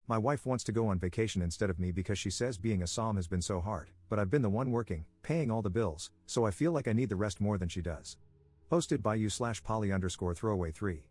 My wife wants to go on vacation instead of me because she says being a SAHM has been so hard, but I've been the one working, paying all the bills, so I feel like I need the rest more than she does. Posted by you/poly_throwaway3.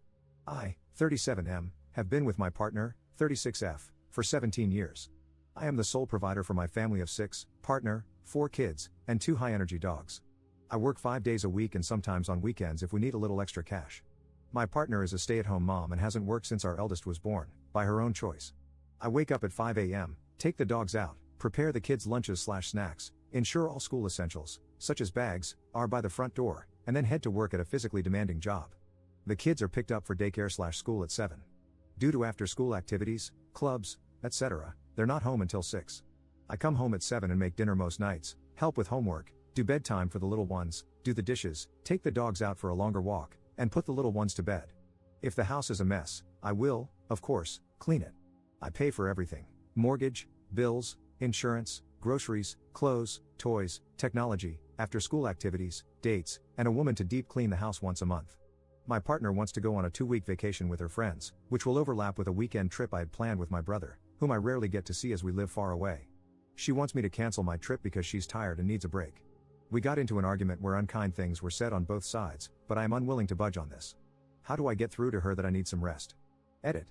I, 37M, have been with my partner, 36F, for 17 years. I am the sole provider for my family of 6, partner, 4 kids, and 2 high-energy dogs. I work 5 days a week and sometimes on weekends if we need a little extra cash. My partner is a stay-at-home mom and hasn't worked since our eldest was born, by her own choice. I wake up at 5 a.m., take the dogs out, prepare the kids' lunches/snacks, ensure all school essentials, such as bags, are by the front door, and then head to work at a physically demanding job. The kids are picked up for daycare/school at 7. Due to after-school activities, clubs, etc., they're not home until 6. I come home at 7 and make dinner most nights, help with homework, do bedtime for the little ones, do the dishes, take the dogs out for a longer walk, and put the little ones to bed. If the house is a mess, I will, of course, clean it. I pay for everything: mortgage, bills, insurance, groceries, clothes, toys, technology, after-school activities, dates, and a woman to deep clean the house once a month. My partner wants to go on a 2-week vacation with her friends, which will overlap with a weekend trip I had planned with my brother, whom I rarely get to see as we live far away. She wants me to cancel my trip because she's tired and needs a break. We got into an argument where unkind things were said on both sides, but I am unwilling to budge on this. How do I get through to her that I need some rest? Edit.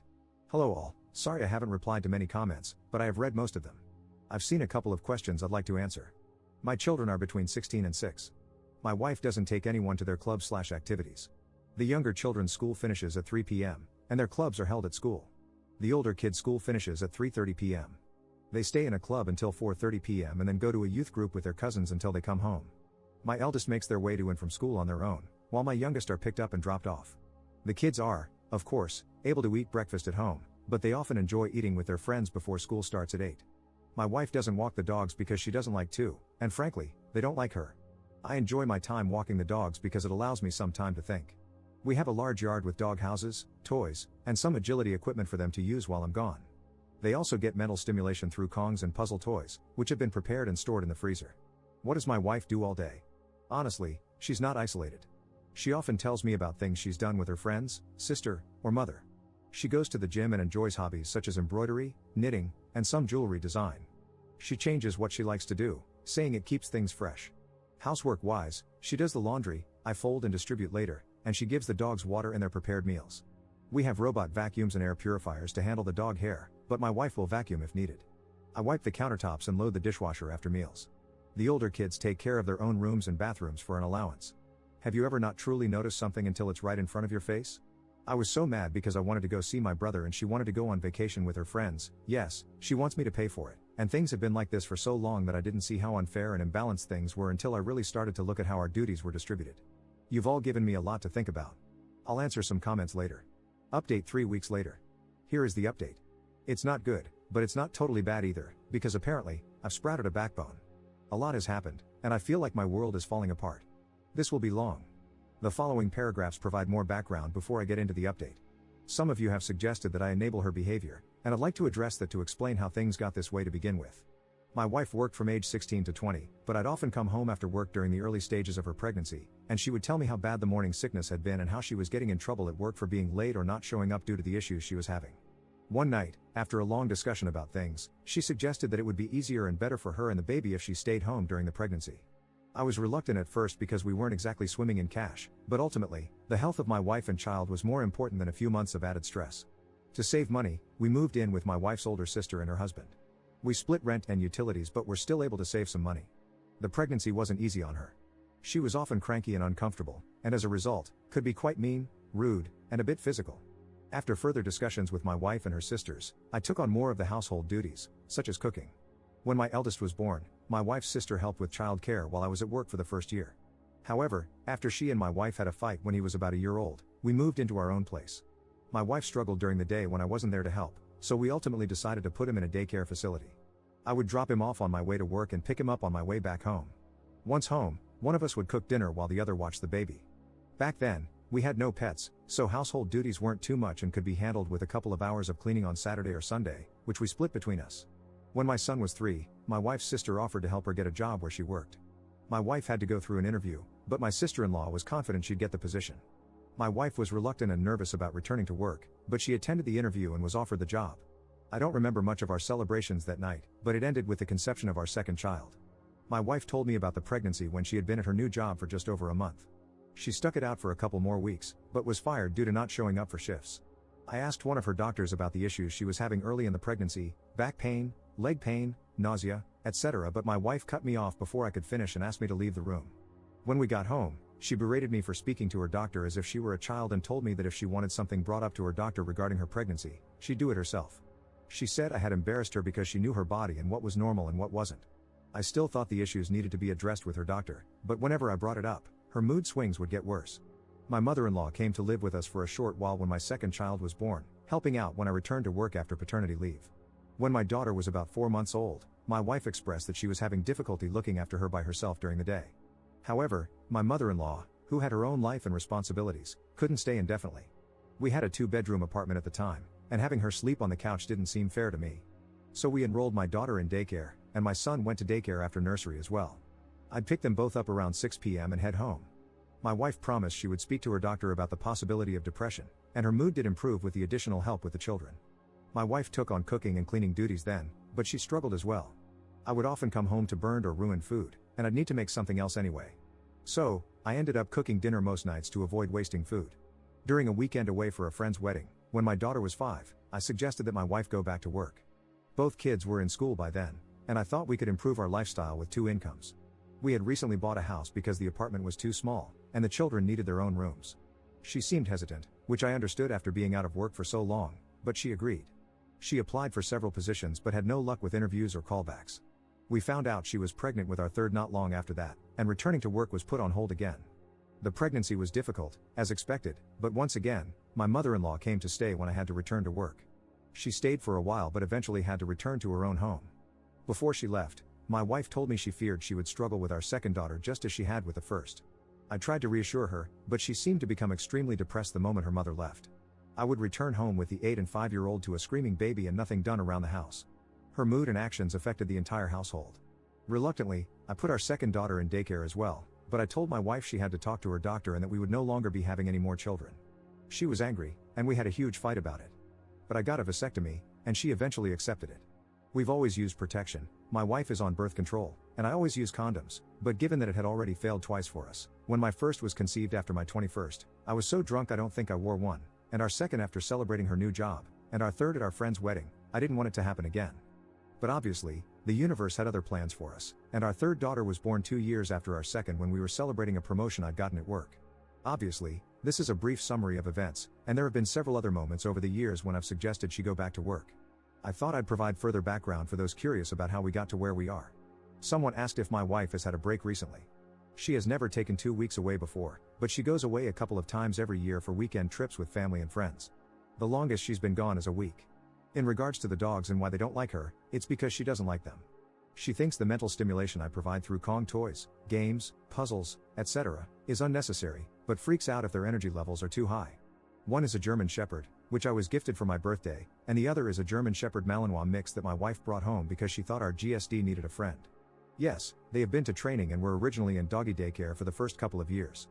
Hello all, sorry I haven't replied to many comments, but I have read most of them. I've seen a couple of questions I'd like to answer. My children are between 16 and 6. My wife doesn't take anyone to their clubs/activities. The younger children's school finishes at 3 p.m., and their clubs are held at school. The older kids' school finishes at 3:30 p.m. They stay in a club until 4:30 p.m. and then go to a youth group with their cousins until they come home. My eldest makes their way to and from school on their own, while my youngest are picked up and dropped off. The kids are, of course, able to eat breakfast at home, but they often enjoy eating with their friends before school starts at 8. My wife doesn't walk the dogs because she doesn't like to, and frankly, they don't like her. I enjoy my time walking the dogs because it allows me some time to think. We have a large yard with dog houses, toys, and some agility equipment for them to use while I'm gone. They also get mental stimulation through Kongs and puzzle toys, which have been prepared and stored in the freezer. What does my wife do all day? Honestly, she's not isolated. She often tells me about things she's done with her friends, sister, or mother. She goes to the gym and enjoys hobbies such as embroidery, knitting, and some jewelry design. She changes what she likes to do, saying it keeps things fresh. Housework-wise, she does the laundry, I fold and distribute later, and she gives the dogs water and their prepared meals. We have robot vacuums and air purifiers to handle the dog hair, but my wife will vacuum if needed. I wipe the countertops and load the dishwasher after meals. The older kids take care of their own rooms and bathrooms for an allowance. Have you ever not truly noticed something until it's right in front of your face? I was so mad because I wanted to go see my brother and she wanted to go on vacation with her friends. Yes, she wants me to pay for it, and things have been like this for so long that I didn't see how unfair and imbalanced things were until I really started to look at how our duties were distributed. You've all given me a lot to think about. I'll answer some comments later. Update 3 weeks later. Here is the update. It's not good, but it's not totally bad either, because apparently, I've sprouted a backbone. A lot has happened, and I feel like my world is falling apart. This will be long. The following paragraphs provide more background before I get into the update. Some of you have suggested that I enable her behavior, and I'd like to address that to explain how things got this way to begin with. My wife worked from age 16 to 20, but I'd often come home after work during the early stages of her pregnancy, and she would tell me how bad the morning sickness had been and how she was getting in trouble at work for being late or not showing up due to the issues she was having. One night, after a long discussion about things, she suggested that it would be easier and better for her and the baby if she stayed home during the pregnancy. I was reluctant at first because we weren't exactly swimming in cash, but ultimately, the health of my wife and child was more important than a few months of added stress. To save money, we moved in with my wife's older sister and her husband. We split rent and utilities but were still able to save some money. The pregnancy wasn't easy on her. She was often cranky and uncomfortable, and as a result, could be quite mean, rude, and a bit physical. After further discussions with my wife and her sisters, I took on more of the household duties, such as cooking. When my eldest was born, my wife's sister helped with child care while I was at work for the first year. However, after she and my wife had a fight when he was about a year old, we moved into our own place. My wife struggled during the day when I wasn't there to help, so we ultimately decided to put him in a daycare facility. I would drop him off on my way to work and pick him up on my way back home. Once home, one of us would cook dinner while the other watched the baby. Back then, we had no pets, so household duties weren't too much and could be handled with a couple of hours of cleaning on Saturday or Sunday, which we split between us. When my son was 3, my wife's sister offered to help her get a job where she worked. My wife had to go through an interview, but my sister-in-law was confident she'd get the position. My wife was reluctant and nervous about returning to work, but she attended the interview and was offered the job. I don't remember much of our celebrations that night, but it ended with the conception of our second child. My wife told me about the pregnancy when she had been at her new job for just over a month. She stuck it out for a couple more weeks, but was fired due to not showing up for shifts. I asked one of her doctors about the issues she was having early in the pregnancy, back pain, leg pain, nausea, etc., but my wife cut me off before I could finish and asked me to leave the room. When we got home, she berated me for speaking to her doctor as if she were a child and told me that if she wanted something brought up to her doctor regarding her pregnancy, she'd do it herself. She said I had embarrassed her because she knew her body and what was normal and what wasn't. I still thought the issues needed to be addressed with her doctor, but whenever I brought it up, her mood swings would get worse. My mother-in-law came to live with us for a short while when my second child was born, helping out when I returned to work after paternity leave. When my daughter was about 4 months old, my wife expressed that she was having difficulty looking after her by herself during the day. However, my mother-in-law, who had her own life and responsibilities, couldn't stay indefinitely. We had a 2-bedroom apartment at the time, and having her sleep on the couch didn't seem fair to me. So we enrolled my daughter in daycare, and my son went to daycare after nursery as well. I'd pick them both up around 6 p.m. and head home. My wife promised she would speak to her doctor about the possibility of depression, and her mood did improve with the additional help with the children. My wife took on cooking and cleaning duties then, but she struggled as well. I would often come home to burned or ruined food, and I'd need to make something else anyway. So, I ended up cooking dinner most nights to avoid wasting food. During a weekend away for a friend's wedding, when my daughter was 5, I suggested that my wife go back to work. Both kids were in school by then, and I thought we could improve our lifestyle with 2 incomes. We had recently bought a house because the apartment was too small, and the children needed their own rooms. She seemed hesitant, which I understood after being out of work for so long, but she agreed. She applied for several positions but had no luck with interviews or callbacks. We found out she was pregnant with our third not long after that, and returning to work was put on hold again. The pregnancy was difficult, as expected, but once again, my mother-in-law came to stay when I had to return to work. She stayed for a while but eventually had to return to her own home. Before she left, my wife told me she feared she would struggle with our second daughter just as she had with the first. I tried to reassure her, but she seemed to become extremely depressed the moment her mother left. I would return home with the 8 and 5-year-old to a screaming baby and nothing done around the house. Her mood and actions affected the entire household. Reluctantly, I put our second daughter in daycare as well, but I told my wife she had to talk to her doctor and that we would no longer be having any more children. She was angry, and we had a huge fight about it. But I got a vasectomy, and she eventually accepted it. We've always used protection. My wife is on birth control, and I always use condoms, but given that it had already failed twice for us, when my first was conceived after my 21st, I was so drunk I don't think I wore one, and our second after celebrating her new job, and our third at our friend's wedding, I didn't want it to happen again. But obviously, the universe had other plans for us, and our third daughter was born 2 years after our second when we were celebrating a promotion I'd gotten at work. Obviously, this is a brief summary of events, and there have been several other moments over the years when I've suggested she go back to work. I thought I'd provide further background for those curious about how we got to where we are. Someone asked if my wife has had a break recently. She has never taken 2 weeks away before, but she goes away a couple of times every year for weekend trips with family and friends. The longest she's been gone is a week. In regards to the dogs and why they don't like her, it's because she doesn't like them. She thinks the mental stimulation I provide through Kong toys, games, puzzles, etc., is unnecessary, but freaks out if their energy levels are too high. One is a German Shepherd, which I was gifted for my birthday, and the other is a German Shepherd Malinois mix that my wife brought home because she thought our GSD needed a friend. Yes, they have been to training and were originally in doggy daycare for the first couple of years.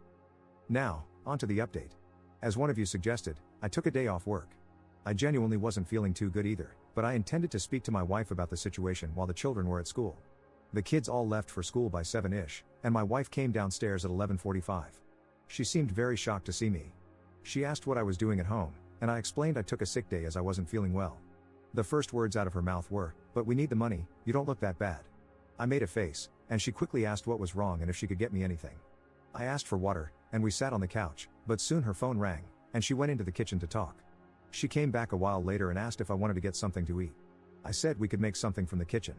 Now, on to the update. As one of you suggested, I took a day off work. I genuinely wasn't feeling too good either, but I intended to speak to my wife about the situation while the children were at school. The kids all left for school by 7-ish, and my wife came downstairs at 11:45. She seemed very shocked to see me. She asked what I was doing at home, and I explained I took a sick day as I wasn't feeling well. The first words out of her mouth were, "But we need the money, you don't look that bad." I made a face, and she quickly asked what was wrong and if she could get me anything. I asked for water, and we sat on the couch, but soon her phone rang, and she went into the kitchen to talk. She came back a while later and asked if I wanted to get something to eat. I said we could make something from the kitchen.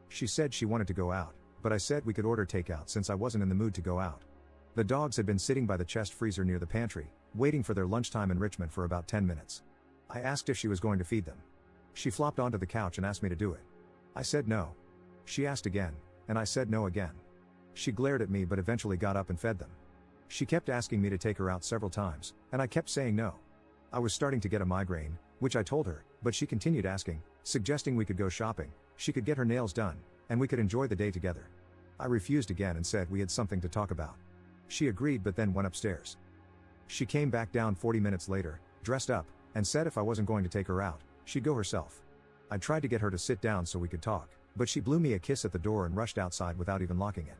She said she wanted to go out, but I said we could order takeout since I wasn't in the mood to go out. The dogs had been sitting by the chest freezer near the pantry, waiting for their lunchtime enrichment for about 10 minutes. I asked if she was going to feed them. She flopped onto the couch and asked me to do it. I said no. She asked again, and I said no again. She glared at me but eventually got up and fed them. She kept asking me to take her out several times, and I kept saying no. I was starting to get a migraine, which I told her, but she continued asking, suggesting we could go shopping, she could get her nails done, and we could enjoy the day together. I refused again and said we had something to talk about. She agreed but then went upstairs. She came back down 40 minutes later, dressed up, and said if I wasn't going to take her out, she'd go herself. I tried to get her to sit down so we could talk, but she blew me a kiss at the door and rushed outside without even locking it.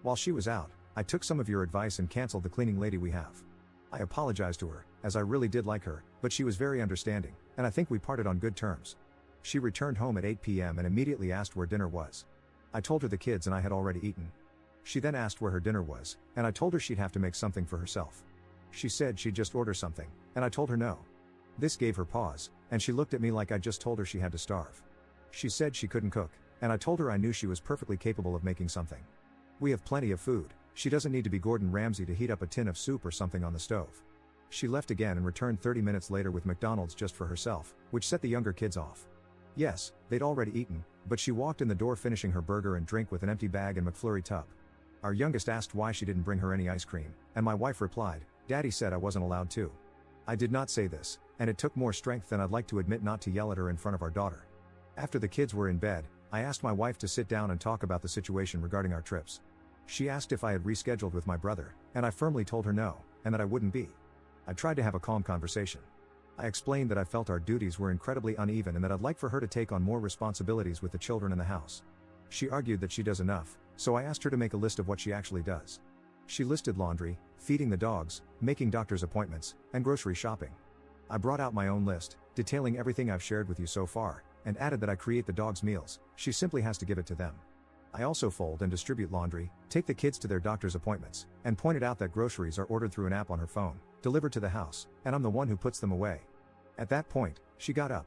While she was out, I took some of your advice and canceled the cleaning lady we have. I apologized to her, as I really did like her, but she was very understanding, and I think we parted on good terms. She returned home at 8 p.m. and immediately asked where dinner was. I told her the kids and I had already eaten. She then asked where her dinner was, and I told her she'd have to make something for herself. She said she'd just order something, and I told her no. This gave her pause, and she looked at me like I just told her she had to starve. She said she couldn't cook, and I told her I knew she was perfectly capable of making something. We have plenty of food, she doesn't need to be Gordon Ramsay to heat up a tin of soup or something on the stove. She left again and returned 30 minutes later with McDonald's just for herself, which set the younger kids off. Yes, they'd already eaten, but she walked in the door finishing her burger and drink with an empty bag and McFlurry tub. Our youngest asked why she didn't bring her any ice cream, and my wife replied, "Daddy said I wasn't allowed to." I did not say this, and it took more strength than I'd like to admit not to yell at her in front of our daughter. After the kids were in bed, I asked my wife to sit down and talk about the situation regarding our trips. She asked if I had rescheduled with my brother, and I firmly told her no, and that I wouldn't be. I tried to have a calm conversation. I explained that I felt our duties were incredibly uneven and that I'd like for her to take on more responsibilities with the children in the house. She argued that she does enough, so I asked her to make a list of what she actually does. She listed laundry, feeding the dogs, making doctor's appointments, and grocery shopping. I brought out my own list, detailing everything I've shared with you so far, and added that I create the dogs' meals, she simply has to give it to them. I also fold and distribute laundry, take the kids to their doctor's appointments, and pointed out that groceries are ordered through an app on her phone, delivered to the house, and I'm the one who puts them away. At that point, she got up.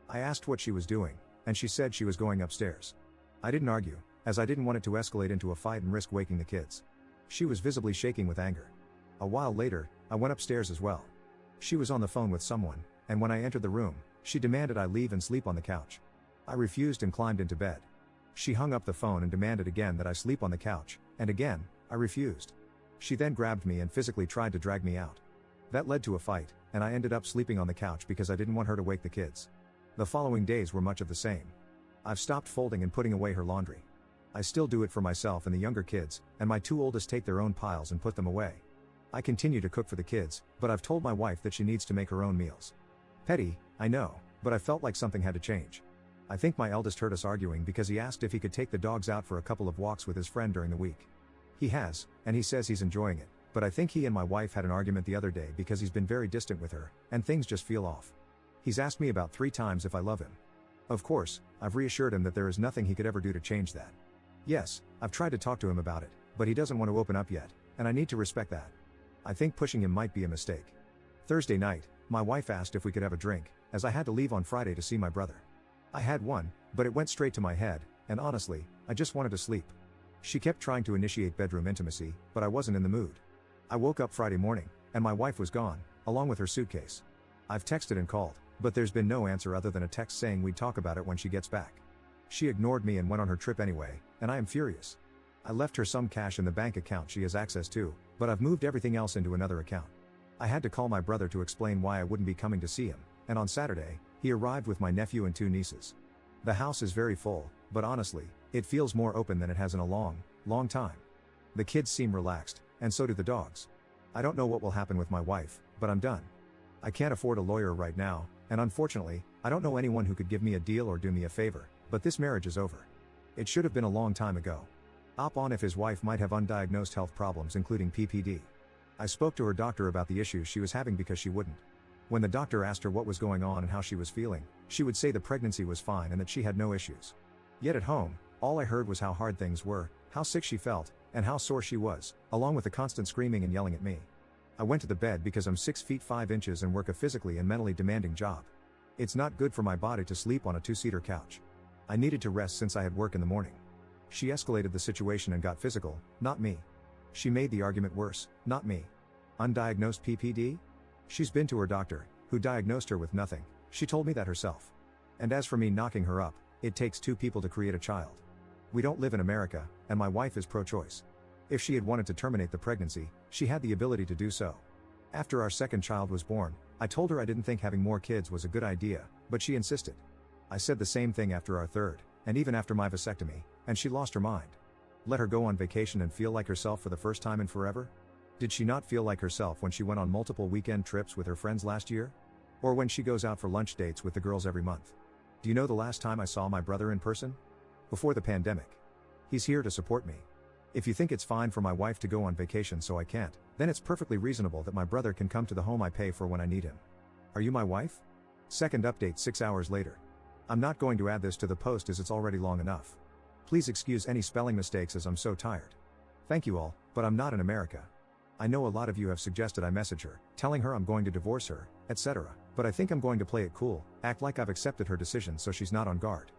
I asked what she was doing, and she said she was going upstairs. I didn't argue, as I didn't want it to escalate into a fight and risk waking the kids. She was visibly shaking with anger. A while later, I went upstairs as well. She was on the phone with someone, and when I entered the room, she demanded I leave and sleep on the couch. I refused and climbed into bed. She hung up the phone and demanded again that I sleep on the couch, and again, I refused. She then grabbed me and physically tried to drag me out. That led to a fight, and I ended up sleeping on the couch because I didn't want her to wake the kids. The following days were much of the same. I've stopped folding and putting away her laundry. I still do it for myself and the younger kids, and my two oldest take their own piles and put them away. I continue to cook for the kids, but I've told my wife that she needs to make her own meals. Petty, I know, but I felt like something had to change. I think my eldest heard us arguing because he asked if he could take the dogs out for a couple of walks with his friend during the week. He has, and he says he's enjoying it, but I think he and my wife had an argument the other day because he's been very distant with her, and things just feel off. He's asked me about 3 times if I love him. Of course, I've reassured him that there is nothing he could ever do to change that. Yes, I've tried to talk to him about it, but he doesn't want to open up yet, and I need to respect that. I think pushing him might be a mistake. Thursday night, my wife asked if we could have a drink, as I had to leave on Friday to see my brother. I had one, but it went straight to my head, and honestly, I just wanted to sleep. She kept trying to initiate bedroom intimacy, but I wasn't in the mood. I woke up Friday morning, and my wife was gone, along with her suitcase. I've texted and called, but there's been no answer other than a text saying we'd talk about it when she gets back. She ignored me and went on her trip anyway, and I am furious. I left her some cash in the bank account she has access to, but I've moved everything else into another account. I had to call my brother to explain why I wouldn't be coming to see him, and on Saturday, he arrived with my nephew and 2 nieces. The house is very full, but honestly, it feels more open than it has in a long time. The kids seem relaxed, and so do the dogs. I don't know what will happen with my wife, but I'm done. I can't afford a lawyer right now, and unfortunately, I don't know anyone who could give me a deal or do me a favor, but this marriage is over. It should have been a long time ago. Op on if his wife might have undiagnosed health problems including PPD. I spoke to her doctor about the issues she was having because she wouldn't. When the doctor asked her what was going on and how she was feeling, she would say the pregnancy was fine and that she had no issues. Yet at home, all I heard was how hard things were, how sick she felt, and how sore she was, along with the constant screaming and yelling at me. I went to the bed because I'm 6 feet 5 inches and work a physically and mentally demanding job. It's not good for my body to sleep on a 2-seater couch. I needed to rest since I had work in the morning. She escalated the situation and got physical, not me. She made the argument worse, not me. Undiagnosed PPD? She's been to her doctor, who diagnosed her with nothing. She told me that herself. And as for me knocking her up, it takes 2 people to create a child. We don't live in America, and my wife is pro-choice. If she had wanted to terminate the pregnancy, she had the ability to do so. After our second child was born, I told her I didn't think having more kids was a good idea, but she insisted. I said the same thing after our third, and even after my vasectomy, and she lost her mind. Let her go on vacation and feel like herself for the first time in forever? Did she not feel like herself when she went on multiple weekend trips with her friends last year? Or when she goes out for lunch dates with the girls every month? Do you know the last time I saw my brother in person? Before the pandemic. He's here to support me. If you think it's fine for my wife to go on vacation so I can't, then it's perfectly reasonable that my brother can come to the home I pay for when I need him. Are you my wife? Second update 6 hours later. I'm not going to add this to the post as it's already long enough. Please excuse any spelling mistakes as I'm so tired. Thank you all, but I'm not in America. I know a lot of you have suggested I message her, telling her I'm going to divorce her, etc. But I think I'm going to play it cool, act like I've accepted her decision so she's not on guard.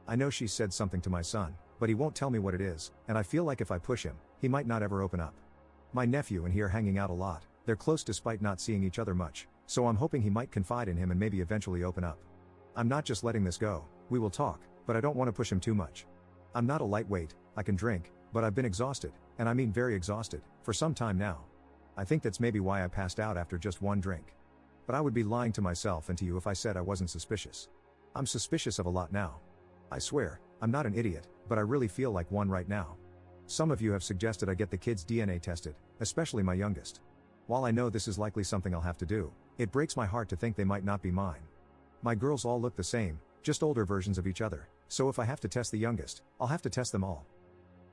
I know she said something to my son, but he won't tell me what it is, and I feel like if I push him, he might not ever open up. My nephew and he are hanging out a lot, they're close despite not seeing each other much, so I'm hoping he might confide in him and maybe eventually open up. I'm not just letting this go, we will talk, but I don't want to push him too much. I'm not a lightweight, I can drink, but I've been exhausted, and I mean very exhausted, for some time now. I think that's maybe why I passed out after just one drink. But I would be lying to myself and to you if I said I wasn't suspicious. I'm suspicious of a lot now. I swear, I'm not an idiot, but I really feel like one right now. Some of you have suggested I get the kids' DNA tested, especially my youngest. While I know this is likely something I'll have to do, it breaks my heart to think they might not be mine. My girls all look the same, just older versions of each other, so if I have to test the youngest, I'll have to test them all.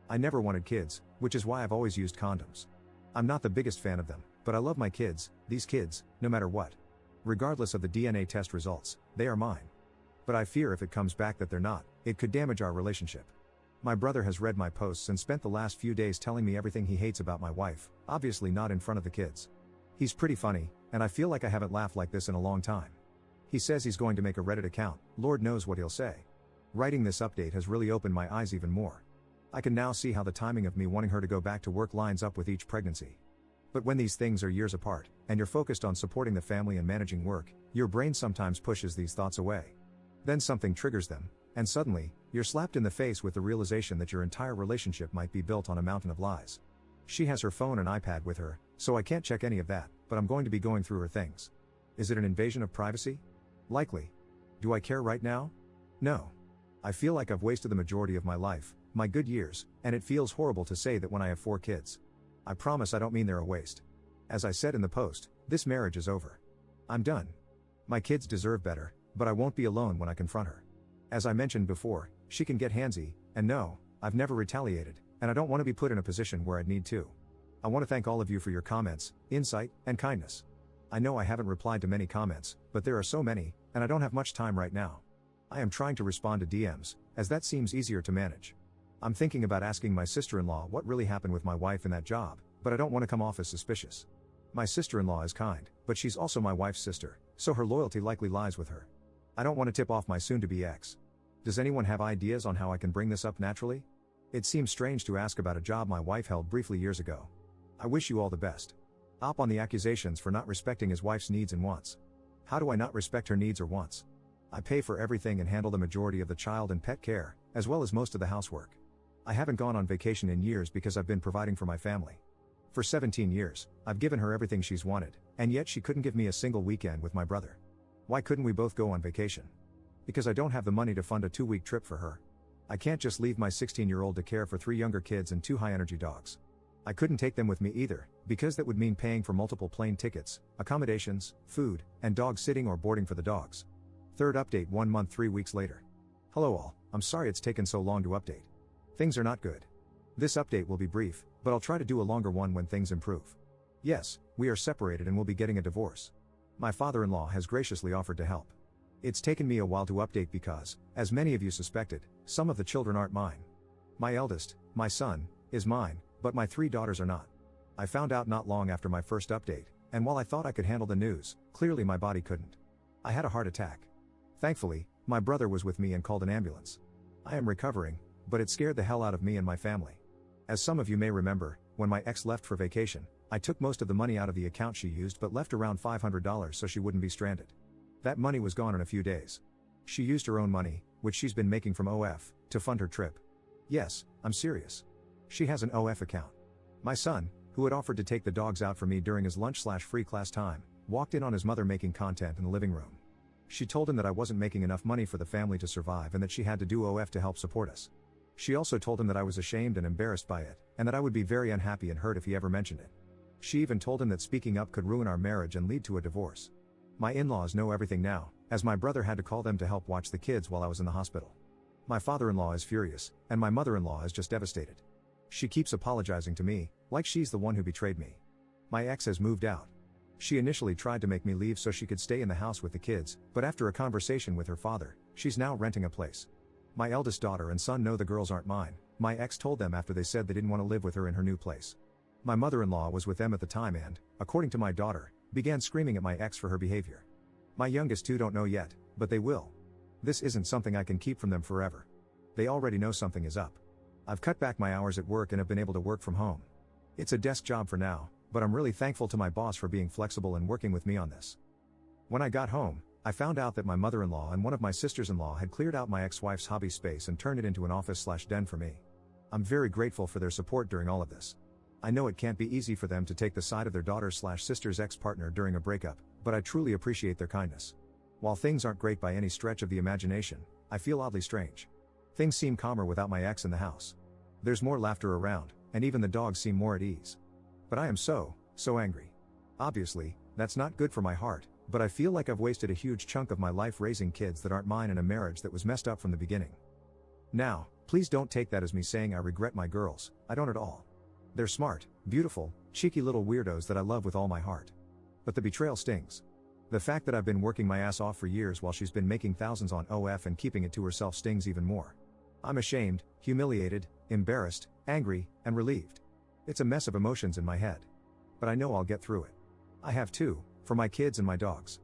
I never wanted kids, which is why I've always used condoms. I'm not the biggest fan of them, but I love my kids, these kids, no matter what. Regardless of the DNA test results, they are mine. But I fear if it comes back that they're not, it could damage our relationship. My brother has read my posts and spent the last few days telling me everything he hates about my wife, obviously not in front of the kids. He's pretty funny, and I feel like I haven't laughed like this in a long time. He says he's going to make a Reddit account, Lord knows what he'll say. Writing this update has really opened my eyes even more. I can now see how the timing of me wanting her to go back to work lines up with each pregnancy. But when these things are years apart, and you're focused on supporting the family and managing work, your brain sometimes pushes these thoughts away. Then something triggers them, and suddenly, you're slapped in the face with the realization that your entire relationship might be built on a mountain of lies. She has her phone and iPad with her, so I can't check any of that, but I'm going to be going through her things. Is it an invasion of privacy? Likely. Do I care right now? No. I feel like I've wasted the majority of my life, my good years, and it feels horrible to say that when I have 4 kids. I promise I don't mean they're a waste. As I said in the post, this marriage is over. I'm done. My kids deserve better, but I won't be alone when I confront her. As I mentioned before, she can get handsy, and no, I've never retaliated, and I don't want to be put in a position where I'd need to. I want to thank all of you for your comments, insight, and kindness. I know I haven't replied to many comments, but there are so many, and I don't have much time right now. I am trying to respond to DMs, as that seems easier to manage. I'm thinking about asking my sister-in-law what really happened with my wife in that job, but I don't want to come off as suspicious. My sister-in-law is kind, but she's also my wife's sister, so her loyalty likely lies with her. I don't want to tip off my soon-to-be ex. Does anyone have ideas on how I can bring this up naturally? It seems strange to ask about a job my wife held briefly years ago. I wish you all the best. Op on the accusations for not respecting his wife's needs and wants. How do I not respect her needs or wants? I pay for everything and handle the majority of the child and pet care, as well as most of the housework. I haven't gone on vacation in years because I've been providing for my family. For 17 years, I've given her everything she's wanted, and yet she couldn't give me a single weekend with my brother. Why couldn't we both go on vacation? Because I don't have the money to fund a 2-week trip for her. I can't just leave my 16-year-old to care for 3 younger kids and 2 high-energy dogs. I couldn't take them with me either, because that would mean paying for multiple plane tickets, accommodations, food, and dog sitting or boarding for the dogs. Third update 1 month 3 weeks later. Hello all, I'm sorry it's taken so long to update. Things are not good. This update will be brief, but I'll try to do a longer one when things improve. Yes, we are separated and will be getting a divorce. My father-in-law has graciously offered to help. It's taken me a while to update because, as many of you suspected, some of the children aren't mine. My eldest, my son, is mine, but my 3 daughters are not. I found out not long after my first update, and while I thought I could handle the news, clearly my body couldn't. I had a heart attack. Thankfully, my brother was with me and called an ambulance. I am recovering, but it scared the hell out of me and my family. As some of you may remember, when my ex left for vacation, I took most of the money out of the account she used but left around $500 so she wouldn't be stranded. That money was gone in a few days. She used her own money, which she's been making from OF, to fund her trip. Yes, I'm serious. She has an OF account. My son, who had offered to take the dogs out for me during his lunch/free class time, walked in on his mother making content in the living room. She told him that I wasn't making enough money for the family to survive and that she had to do OF to help support us. She also told him that I was ashamed and embarrassed by it, and that I would be very unhappy and hurt if he ever mentioned it. She even told him that speaking up could ruin our marriage and lead to a divorce. My in-laws know everything now, as my brother had to call them to help watch the kids while I was in the hospital. My father-in-law is furious, and my mother-in-law is just devastated. She keeps apologizing to me, like she's the one who betrayed me. My ex has moved out. She initially tried to make me leave so she could stay in the house with the kids, but after a conversation with her father, she's now renting a place. My eldest daughter and son know the girls aren't mine. My ex told them after they said they didn't want to live with her in her new place. My mother-in-law was with them at the time and, according to my daughter, began screaming at my ex for her behavior. My youngest two don't know yet, but they will. This isn't something I can keep from them forever. They already know something is up. I've cut back my hours at work and have been able to work from home. It's a desk job for now, but I'm really thankful to my boss for being flexible and working with me on this. When I got home, I found out that my mother-in-law and one of my sisters-in-law had cleared out my ex-wife's hobby space and turned it into an office/den for me. I'm very grateful for their support during all of this. I know it can't be easy for them to take the side of their daughter/sister's ex-partner during a breakup, but I truly appreciate their kindness. While things aren't great by any stretch of the imagination, I feel oddly strange. Things seem calmer without my ex in the house. There's more laughter around, and even the dogs seem more at ease. But I am so angry. Obviously, that's not good for my heart, but I feel like I've wasted a huge chunk of my life raising kids that aren't mine in a marriage that was messed up from the beginning. Now, please don't take that as me saying I regret my girls. I don't at all. They're smart, beautiful, cheeky little weirdos that I love with all my heart. But the betrayal stings. The fact that I've been working my ass off for years while she's been making thousands on OF and keeping it to herself stings even more. I'm ashamed, humiliated, embarrassed, angry, and relieved. It's a mess of emotions in my head. But I know I'll get through it. I have to, for my kids and my dogs.